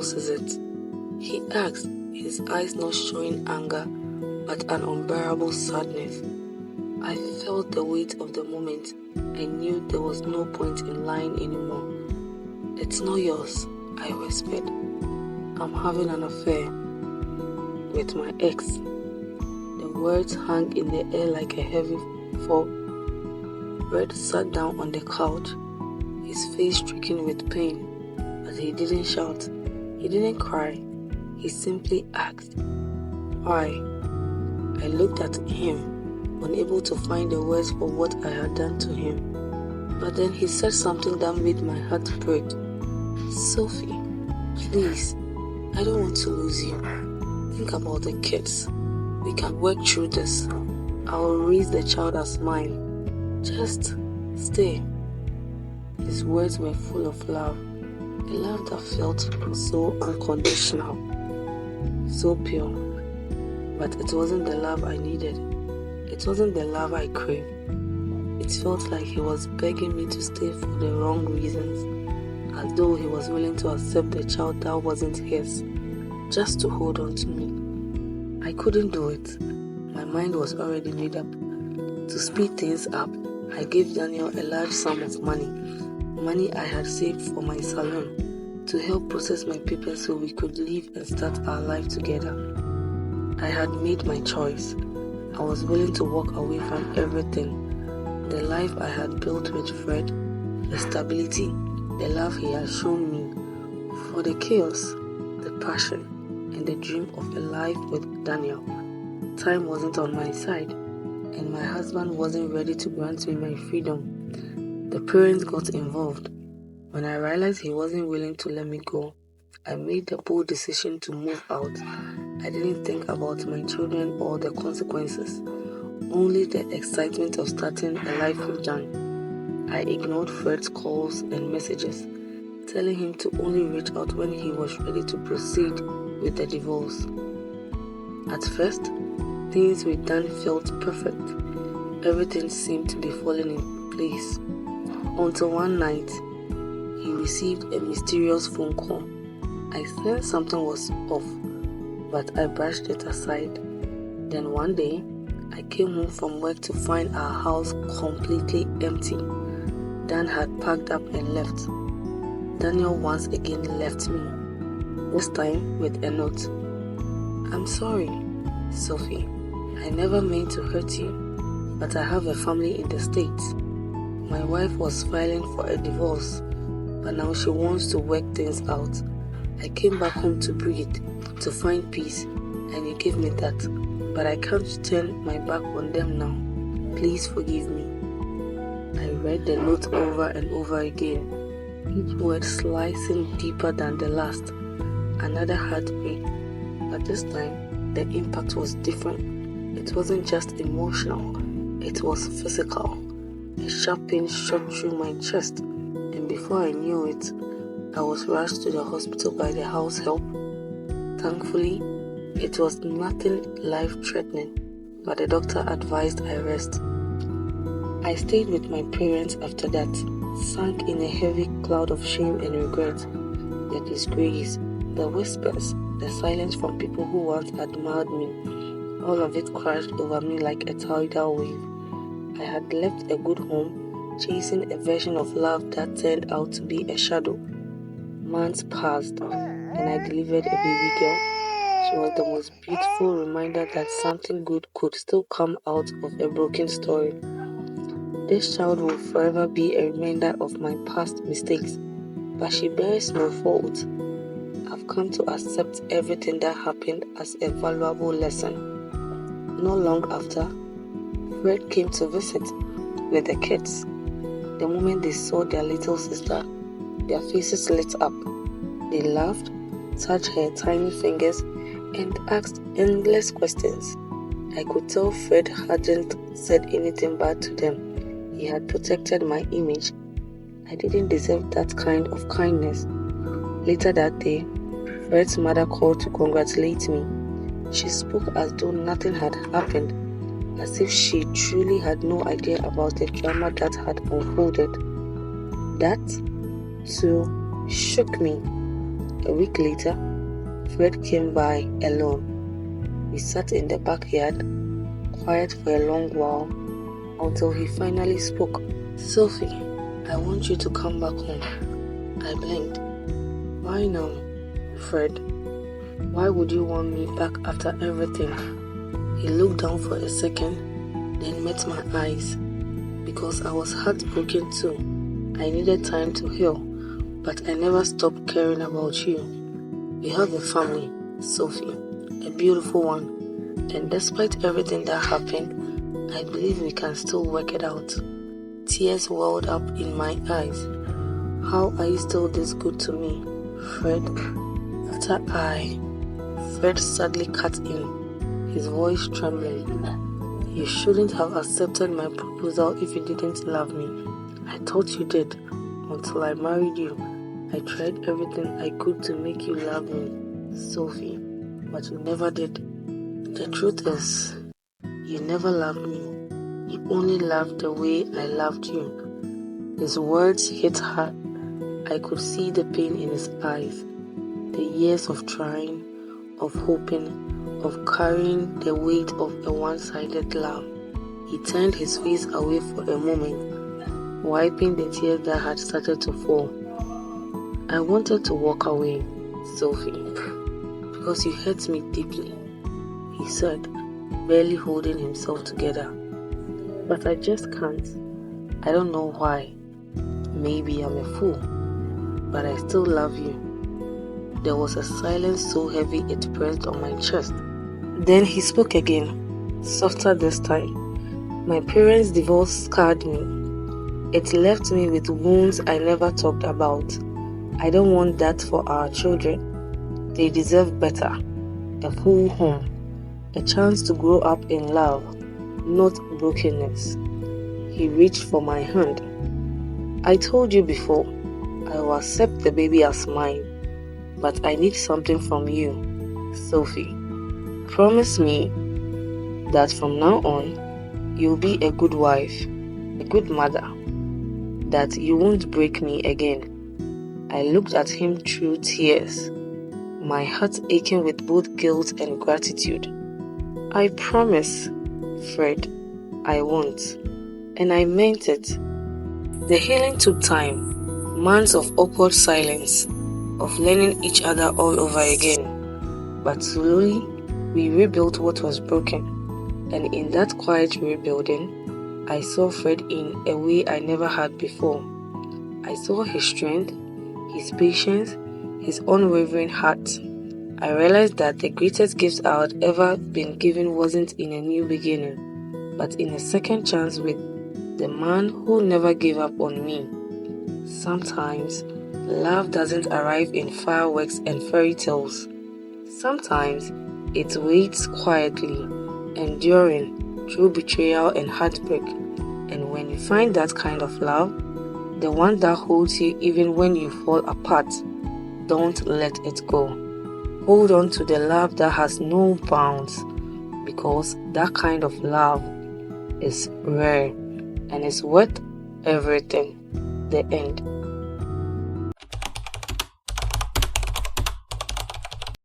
else is it?" he asked, his eyes not showing anger, but an unbearable sadness. I felt the weight of the moment. I knew there was no point in lying anymore. "It's not yours," I whispered. "I'm having an affair with my ex." The words hung in the air like a heavy fog. Fred sat down on the couch, his face stricken with pain, but he didn't shout. He didn't cry. He simply asked, "Why?" I looked at him, unable to find the words for what I had done to him. But then he said something that made my heart break. "Sophie, please, I don't want to lose you. Think about the kids. We can work through this. I will raise the child as mine. Just stay." His words were full of love, a love that felt so unconditional, so pure. But it wasn't the love I needed. It wasn't the love I craved. It felt like he was begging me to stay for the wrong reasons, as though he was willing to accept the child that wasn't his, just to hold on to me. I couldn't do it. My mind was already made up. To speed things up, I gave Daniel a large sum of money I had saved for my salon, to help process my papers so we could leave and start our life together. I had made my choice. I was willing to walk away from everything. The life I had built with Fred, the stability, the love he had shown me, for the chaos, the passion, and the dream of a life with Daniel. Time wasn't on my side, and my husband wasn't ready to grant me my freedom. The parents got involved. When I realized he wasn't willing to let me go, I made the bold decision to move out. I didn't think about my children or the consequences, only the excitement of starting a life with Jan. I ignored Fred's calls and messages, telling him to only reach out when he was ready to proceed with the divorce. At first, things with Dan felt perfect. Everything seemed to be falling in place. Until one night, he received a mysterious phone call. I sensed something was off, but I brushed it aside. Then one day, I came home from work to find our house completely empty. Dan had packed up and left. Daniel once again left me, this time with a note. "I'm sorry, Sophie. I never meant to hurt you, but I have a family in the States. My wife was filing for a divorce, but now she wants to work things out. I came back home to breathe, to find peace, and you gave me that. But I can't turn my back on them now. Please forgive me." I read the note over and over again, each word slicing deeper than the last. Another heartbreak, but this time the impact was different. It wasn't just emotional, it was physical. A sharp pain shot through my chest, and before I knew it, I was rushed to the hospital by the house help. Thankfully, it was nothing life-threatening, but the doctor advised I rest. I stayed with my parents after that, sunk in a heavy cloud of shame and regret. The disgrace, the whispers, the silence from people who once admired me, all of it crashed over me like a tidal wave. I had left a good home, chasing a version of love that turned out to be a shadow. Months passed, and I delivered a baby girl. She was the most beautiful reminder that something good could still come out of a broken story. This child will forever be a reminder of my past mistakes, but she bears no fault. I've come to accept everything that happened as a valuable lesson. Not long after, Fred came to visit with the kids. The moment they saw their little sister, their faces lit up. They laughed, touched her tiny fingers, and asked endless questions. I could tell Fred hadn't said anything bad to them. He had protected my image. I didn't deserve that kind of kindness. Later that day, Fred's mother called to congratulate me. She spoke as though nothing had happened, as if she truly had no idea about the drama that had unfolded. That, too, shook me. A week later, Fred came by alone. We sat in the backyard, quiet for a long while, until he finally spoke. "Sophie, I want you to come back home." I blinked. "Why now, Fred? Why would you want me back after everything?" He looked down for a second, then met my eyes. Because I was heartbroken too. I needed time to heal, but I never stopped caring about you. We have a family, Sophie, a beautiful one, and despite everything that happened, I believe we can still work it out. Tears welled up in my eyes. "How are you still this good to me, Fred?" Fred sadly cut in, his voice trembling. "You shouldn't have accepted my proposal if you didn't love me. I thought you did, until I married you. I tried everything I could to make you love me, Sophie, but you never did. The truth is, you never loved me. You only loved the way I loved you." His words hit hard. I could see the pain in his eyes, the years of trying, of hoping, of carrying the weight of a one-sided love. He turned his face away for a moment, wiping the tears that had started to fall. "I wanted to walk away, Sophie, because you hurt me deeply," he said, barely holding himself together. "But I just can't. I don't know why. Maybe I'm a fool, but I still love you." There was a silence so heavy it pressed on my chest. Then he spoke again, softer this time. "My parents' divorce scarred me. It left me with wounds I never talked about. I don't want that for our children. They deserve better. A full home. A chance to grow up in love, not brokenness." He reached for my hand. "I told you before, I will accept the baby as mine, but I need something from you, Sophie. Promise me that from now on, you'll be a good wife, a good mother, that you won't break me again." I looked at him through tears, my heart aching with both guilt and gratitude. "I promise, Fred, I won't." And I meant it. The healing took time, months of awkward silence, of learning each other all over again. But slowly, we rebuilt what was broken. And in that quiet rebuilding, I saw Fred in a way I never had before. I saw his strength, his patience, his unwavering heart. I realized that the greatest gift I had ever been given wasn't in a new beginning, but in a second chance with the man who never gave up on me. Sometimes, love doesn't arrive in fireworks and fairy tales. Sometimes, it waits quietly, enduring through betrayal and heartbreak. And when you find that kind of love, the one that holds you even when you fall apart, don't let it go. Hold on to the love that has no bounds, because that kind of love is rare and is worth everything. The end.